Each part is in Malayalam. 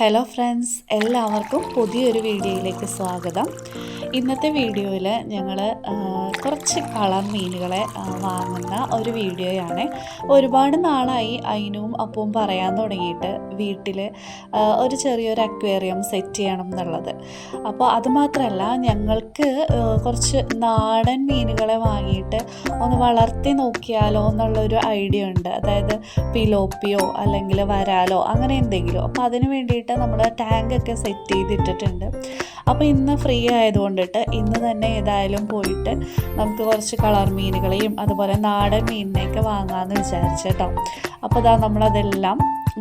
ഹലോ ഫ്രണ്ട്സ്, എല്ലാവർക്കും പുതിയൊരു വീഡിയോയിലേക്ക് സ്വാഗതം. ഇന്നത്തെ വീഡിയോയിൽ ഞങ്ങൾ കുറച്ച് കളർ മീനുകളെ വാങ്ങുന്ന ഒരു വീഡിയോയാണ്. ഒരുപാട് നാളായി അയിനും അപ്പവും പറയാൻ തുടങ്ങിയിട്ട് വീട്ടിൽ ഒരു ചെറിയൊരു അക്വേറിയം സെറ്റ് ചെയ്യണം എന്നുള്ളത്. അപ്പോൾ അതുമാത്രമല്ല, ഞങ്ങൾക്ക് കുറച്ച് നാടൻ മീനുകളെ വാങ്ങിയിട്ട് ഒന്ന് വളർത്തി നോക്കിയാലോ എന്നുള്ളൊരു ഐഡിയ ഉണ്ട്. അതായത് പിലോപ്പിയോ അല്ലെങ്കിൽ വരാലോ അങ്ങനെ എന്തെങ്കിലും. അപ്പോൾ അതിന് വേണ്ടിയിട്ട് നമ്മൾ ടാങ്കൊക്കെ സെറ്റ് ചെയ്തിട്ടിട്ടുണ്ട്. അപ്പോൾ ഇന്ന് ഫ്രീ ആയതുകൊണ്ടിട്ട് ഇന്ന് തന്നെ ഏതായാലും പോയിട്ട് നമുക്ക് കുറച്ച് കളർ മീനുകളെയും അതുപോലെ നാടൻ മീനിനെയൊക്കെ വാങ്ങാമെന്ന് വിചാരിച്ചു കേട്ടോ. അപ്പോൾ നമ്മളതെല്ലാം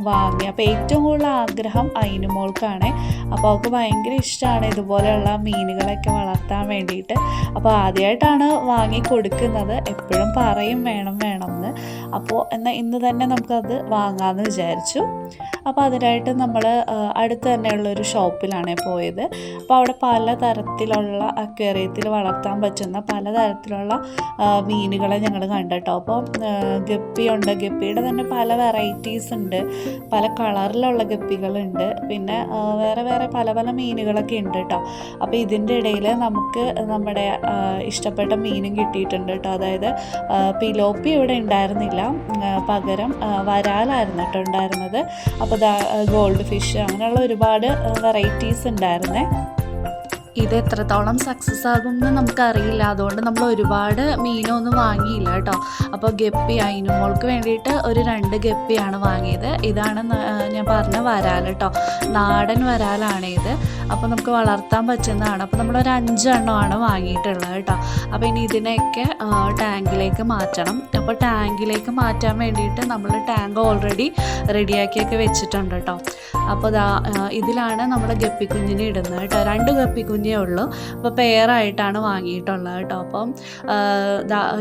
വാങ്ങി. അപ്പോൾ ഏറ്റവും കൂടുതൽ ആഗ്രഹം അയിനുമോൾക്കാണ്. അപ്പോൾ അവൾക്ക് ഭയങ്കര ഇഷ്ടമാണ് ഇതുപോലെയുള്ള മീനുകളൊക്കെ വളർത്താൻ വേണ്ടിയിട്ട്. അപ്പോൾ ആദ്യമായിട്ടാണ് വാങ്ങി കൊടുക്കുന്നത്. എപ്പോഴും പറയും വേണം എന്ന്. അപ്പോൾ എന്നാൽ ഇന്ന് തന്നെ നമുക്കത് വാങ്ങാമെന്ന് വിചാരിച്ചു. അപ്പോൾ അതിനായിട്ട് നമ്മൾ അടുത്ത് തന്നെയുള്ളൊരു ഷോപ്പിലാണ് പോയത്. അപ്പോൾ അവിടെ പലതരത്തിലുള്ള അക്വേറിയത്തിൽ വളർത്താൻ പറ്റുന്ന പലതരത്തിലുള്ള മീനുകളെ ഞങ്ങൾ കണ്ടിട്ടോ. അപ്പോൾ ഗപ്പിയുണ്ട്, ഗപ്പിയുടെ തന്നെ പല വെറൈറ്റീസ് ഉണ്ട്, പല കളറിലുള്ള ഗപ്പികളുണ്ട്, പിന്നെ വേറെ പല മീനുകളൊക്കെ ഉണ്ട് കേട്ടോ. അപ്പോൾ ഇതിൻ്റെ ഇടയിൽ നമുക്ക് നമ്മുടെ ഇഷ്ടപ്പെട്ട മീനും കിട്ടിയിട്ടുണ്ട് കേട്ടോ. അതായത് പിലോപ്പി ഇവിടെ ഉണ്ടായിരുന്നില്ല, പകരം വരാലായിരുന്നു കേട്ടോ ഉണ്ടായിരുന്നത്. അപ്പോൾ ഗോൾഡ് ഫിഷ് അങ്ങനെയുള്ള ഒരുപാട് വെറൈറ്റീസ് ഉണ്ടായിരുന്നേ. ഇത് എത്രത്തോളം സക്സസ് ആകുമെന്ന് നമുക്കറിയില്ല, അതുകൊണ്ട് നമ്മൾ ഒരുപാട് മീനൊന്നും വാങ്ങിയില്ല കേട്ടോ. അപ്പോൾ ഗപ്പി അയിനുമോൾക്ക് വേണ്ടിയിട്ട് ഒരു 2 ഗപ്പിയാണ് വാങ്ങിയത്. ഇതാണ് ഞാൻ പറഞ്ഞ വരാൽ കേട്ടോ, നാടൻ വരാലാണ് ഇത്. അപ്പോൾ നമുക്ക് വളർത്താൻ പറ്റുന്നതാണ്. അപ്പോൾ നമ്മളൊരു 5 എണ്ണമാണ് വാങ്ങിയിട്ടുള്ളത് കേട്ടോ. അപ്പോൾ ഇനി ഇതിനെയൊക്കെ ടാങ്കിലേക്ക് മാറ്റണം. അപ്പോൾ ടാങ്കിലേക്ക് മാറ്റാൻ വേണ്ടിയിട്ട് നമ്മൾ ടാങ്ക് ഓൾറെഡി റെഡിയാക്കിയൊക്കെ വെച്ചിട്ടുണ്ട് കേട്ടോ. അപ്പോൾ ഇതിലാണ് നമ്മൾ ഗപ്പിക്കുഞ്ഞിനെ ഇടുന്നത് കേട്ടോ. 2 ഗപ്പിക്കുഞ്ഞ് ഉള്ളൂ. അപ്പോൾ പെയറായിട്ടാണ് വാങ്ങിയിട്ടുള്ളത് കേട്ടോ. അപ്പം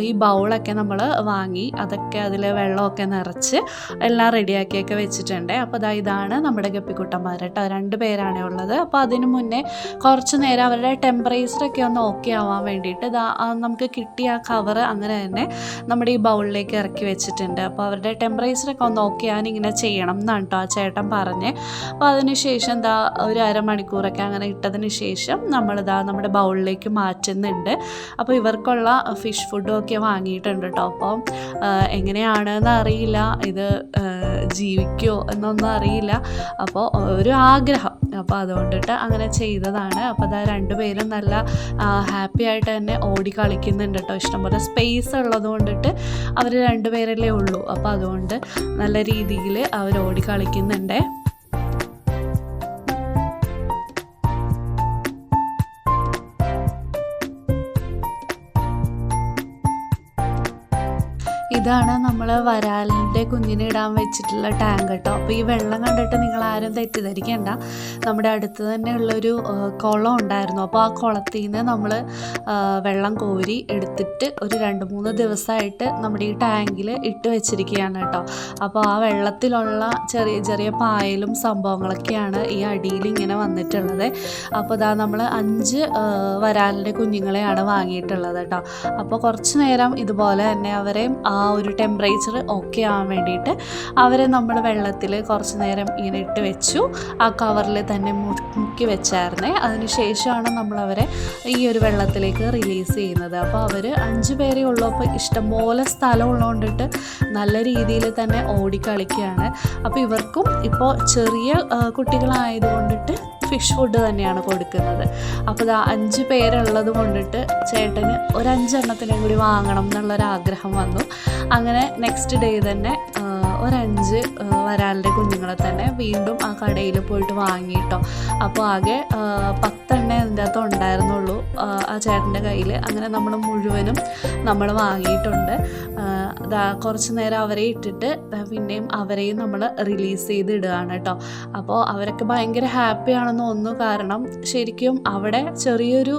ഈ ബൗളൊക്കെ നമ്മൾ വാങ്ങി, അതൊക്കെ അതിൽ വെള്ളമൊക്കെ നിറച്ച് എല്ലാം റെഡിയാക്കിയൊക്കെ വെച്ചിട്ടുണ്ട്. അപ്പോൾ ഇതാണ് നമ്മുടെ ഗപ്പിക്കുട്ടന്മാർ കേട്ടോ. 2 പേരാണേ ഉള്ളത്. അപ്പോൾ അതിന് മുന്നേ കുറച്ച് നേരം അവരുടെ ടെമ്പറേച്ചറൊക്കെ ഒന്ന് ഓക്കെ ആവാൻ വേണ്ടിയിട്ട് നമുക്ക് കിട്ടിയ ആ കവറ് അങ്ങനെ തന്നെ നമ്മുടെ ഈ ബൗളിലേക്ക് ഇറക്കി വെച്ചിട്ടുണ്ട്. അപ്പോൾ അവരുടെ ടെമ്പറേച്ചറൊക്കെ ഒന്ന് ഓക്കെ ആവാൻ ഇങ്ങനെ ചെയ്യണം എന്നാണ് കേട്ടോ ആ ചേട്ടൻ പറഞ്ഞ്. അപ്പോൾ അതിന് ശേഷം ഒരു അരമണിക്കൂറൊക്കെ അങ്ങനെ ഇട്ടതിന് ശേഷം നമ്മുടെ ബൗളിലേക്ക് മാറ്റുന്നുണ്ട്. അപ്പോൾ ഇവർക്കുള്ള ഫിഷ് ഫുഡും ഒക്കെ വാങ്ങിയിട്ടുണ്ട് കേട്ടോ. അപ്പോൾ എങ്ങനെയാണെന്ന് അറിയില്ല, ഇത് ജീവിക്കുമോ എന്നൊന്നും അറിയില്ല. അപ്പോൾ ഒരു ആഗ്രഹം, അപ്പോൾ അതുകൊണ്ടിട്ട് അങ്ങനെ ചെയ്തതാണ്. അപ്പോൾ 2 പേരും നല്ല ഹാപ്പി ആയിട്ട് തന്നെ ഓടി കളിക്കുന്നുണ്ട് കേട്ടോ. ഇഷ്ടംപോലെ സ്പേസ് ഉള്ളത് കൊണ്ടിട്ട് അവർ 2 പേരല്ലേ ഉള്ളൂ. അപ്പോൾ അതുകൊണ്ട് നല്ല രീതിയിൽ അവർ ഓടി കളിക്കുന്നുണ്ട്. ഇതാണ് നമ്മൾ വരാലിൻ്റെ കുഞ്ഞിനെ ഇടാൻ വെച്ചിട്ടുള്ള ടാങ്ക് കേട്ടോ. അപ്പോൾ ഈ വെള്ളം കണ്ടിട്ട് നിങ്ങൾ ആരും തെറ്റിദ്ധരിക്കേണ്ട. നമ്മുടെ അടുത്ത് തന്നെ ഉള്ളൊരു കുളം ഉണ്ടായിരുന്നു. അപ്പോൾ ആ കുളത്തിൽ നിന്ന് നമ്മൾ വെള്ളം കോരി എടുത്തിട്ട് ഒരു 2-3 ദിവസമായിട്ട് നമ്മുടെ ഈ ടാങ്കിൽ ഇട്ട് വെച്ചിരിക്കുകയാണ് കേട്ടോ. അപ്പോൾ ആ വെള്ളത്തിലുള്ള ചെറിയ പായലും സംഭവങ്ങളൊക്കെയാണ് ഈ അടിയിൽ ഇങ്ങനെ വന്നിട്ടുള്ളത്. അപ്പോൾ നമ്മൾ 5 വരാലിൻ്റെ കുഞ്ഞുങ്ങളെയാണ് വാങ്ങിയിട്ടുള്ളത് കേട്ടോ. അപ്പോൾ കുറച്ച് നേരം ഇതുപോലെ തന്നെ അവരെ ആ ഒരു ടെമ്പറേച്ചർ ഓക്കെ ആവാൻ വേണ്ടിയിട്ട് അവരെ നമ്മൾ വെള്ളത്തിൽ കുറച്ച് നേരം ഇങ്ങനെ ഇട്ട് വെച്ചു. ആ കവറിൽ തന്നെ മുക്കി വെച്ചായിരുന്നേ. അതിന് ശേഷമാണ് നമ്മളവരെ ഈ ഒരു വെള്ളത്തിലേക്ക് റിലീസ് ചെയ്യുന്നത്. അപ്പോൾ അവർ 5 പേരേ ഉള്ളൂ. അപ്പോൾ ഇഷ്ടംപോലെ സ്ഥലം ഉള്ളതുകൊണ്ടിട്ട് നല്ല രീതിയിൽ തന്നെ ഓടിക്കളിക്കുകയാണ്. അപ്പോൾ ഇവർക്കും ഇപ്പോൾ ചെറിയ കുട്ടികളായതുകൊണ്ടിട്ട് ഫിഷ് ഫുഡ് തന്നെയാണ് കൊടുക്കുന്നത്. അപ്പോൾ 5 പേരുള്ളത് കൊണ്ടിട്ട് ചേട്ടന് ഒരു 5 എണ്ണത്തിനും കൂടി വാങ്ങണം എന്നുള്ളൊരാഗ്രഹം വന്നു. അങ്ങനെ നെക്സ്റ്റ് ഡേ തന്നെ ഒരു 5 വരാലിൻ്റെ കുഞ്ഞുങ്ങളെ തന്നെ വീണ്ടും ആ കടയിൽ പോയിട്ട് വാങ്ങിയിട്ടോ. അപ്പോൾ ആകെ 10 എണ്ണ അതിൻ്റെ അകത്ത് ഉണ്ടായിരുന്നുള്ളൂ ആ ചേട്ടൻ്റെ കയ്യിൽ. അങ്ങനെ നമ്മൾ മുഴുവനും നമ്മൾ വാങ്ങിയിട്ടുണ്ട്. കുറച്ച് നേരം അവരെ ഇട്ടിട്ട് പിന്നെയും അവരെയും നമ്മൾ റിലീസ് ചെയ്ത് ഇടുകയാണ് കേട്ടോ. അപ്പോൾ അവരൊക്കെ ഭയങ്കര ഹാപ്പിയാണെന്ന് തോന്നുന്നു. കാരണം ശരിക്കും അവിടെ ചെറിയൊരു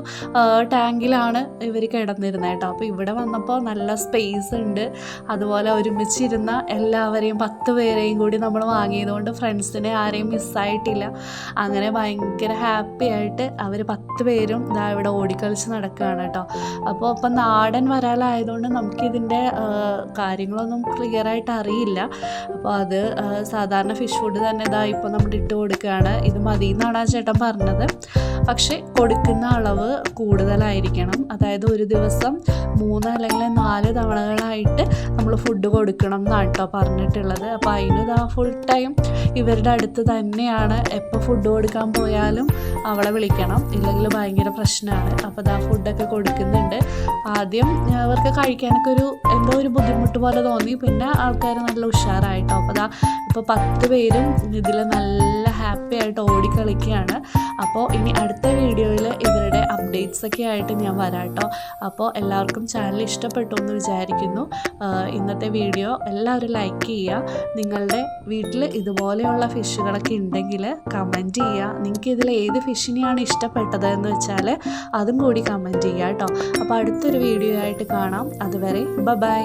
ടാങ്കിലാണ് ഇവർ കിടന്നിരുന്നത് കേട്ടോ. അപ്പോൾ ഇവിടെ വന്നപ്പോൾ നല്ല സ്പേസ് ഉണ്ട്. അതുപോലെ ഒരുമിച്ചിരുന്ന എല്ലാവരെയും എല്ലാവരെയും 10 പേരെയും കൂടി നമ്മൾ വാങ്ങിയതുകൊണ്ട് ഫ്രണ്ട്സിനെ ആരെയും മിസ്സായിട്ടില്ല. അങ്ങനെ ഭയങ്കര ഹാപ്പി ആയിട്ട് അവർ 10 പേരും ഇതാ ഇവിടെ ഓടിക്കളിച്ച് നടക്കുകയാണ് കേട്ടോ. അപ്പോൾ ഇപ്പം നാടൻ വരാലായതുകൊണ്ട് നമുക്കിതിൻ്റെ കാര്യങ്ങളൊന്നും ക്ലിയറായിട്ട് അറിയില്ല. അപ്പോൾ അത് സാധാരണ ഫിഷ് ഫുഡ് തന്നെ ഇതാ ഇപ്പോൾ നമ്മൾ ഇട്ട് കൊടുക്കുകയാണ്. ഇത് മതി എന്നാണ് ആ ചേട്ടൻ പറഞ്ഞത്. പക്ഷേ കൊടുക്കുന്ന അളവ് കൂടുതലായിരിക്കണം. അതായത് ഒരു ദിവസം 3 അല്ലെങ്കിൽ 4 തവണകളായിട്ട് നമ്മൾ ഫുഡ് കൊടുക്കണം എന്നാണ് കേട്ടോ പറഞ്ഞിട്ടുള്ളത്. അപ്പോൾ അതിനിതാ ഫുൾ ടൈം ഇവരുടെ അടുത്ത് തന്നെയാണ്. എപ്പോൾ ഫുഡ് കൊടുക്കാൻ പോയാലും അവളെ വിളിക്കണം, ഇല്ലെങ്കിൽ ഭയങ്കര പ്രശ്നമാണ്. അപ്പോൾ ഇതാ ഫുഡൊക്കെ കൊടുക്കുന്നുണ്ട്. ആദ്യം അവർക്ക് കഴിക്കാനൊക്കെ എന്തോ ഒരു ബുദ്ധിമുട്ട് പോലെ തോന്നി. പിന്നെ ആൾക്കാർ നല്ല ഉഷാറായിട്ടോ. അപ്പോൾ ഇതാ ഇപ്പോൾ 10 പേരും ഇതിൽ നല്ല ഹാപ്പി ആയിട്ട് ഓടിക്കളിക്കുകയാണ്. അപ്പോൾ ഇനി അടുത്ത വീഡിയോയിൽ ഇവരുടെ അപ്ഡേറ്റ്സ് ഒക്കെ ആയിട്ട് ഞാൻ വരാം കേട്ടോ. അപ്പോൾ എല്ലാവർക്കും ചാനൽ ഇഷ്ടപ്പെട്ടു എന്ന് വിചാരിക്കുന്നു. ഇന്നത്തെ വീഡിയോ എല്ലാവരും ലൈക്ക് ചെയ്യുക. നിങ്ങളുടെ വീട്ടിൽ ഇതുപോലെയുള്ള ഫിഷുകളൊക്കെ ഉണ്ടെങ്കിൽ കമൻറ്റ് ചെയ്യുക. നിങ്ങൾക്ക് ഇതിൽ ഏത് ഫിഷിനെയാണ് ഇഷ്ടപ്പെട്ടത് എന്ന് വെച്ചാൽ അതും കൂടി കമൻറ്റ് ചെയ്യുക കേട്ടോ. അപ്പോൾ അടുത്തൊരു വീഡിയോ ആയിട്ട് കാണാം. അതുവരെ ബൈ.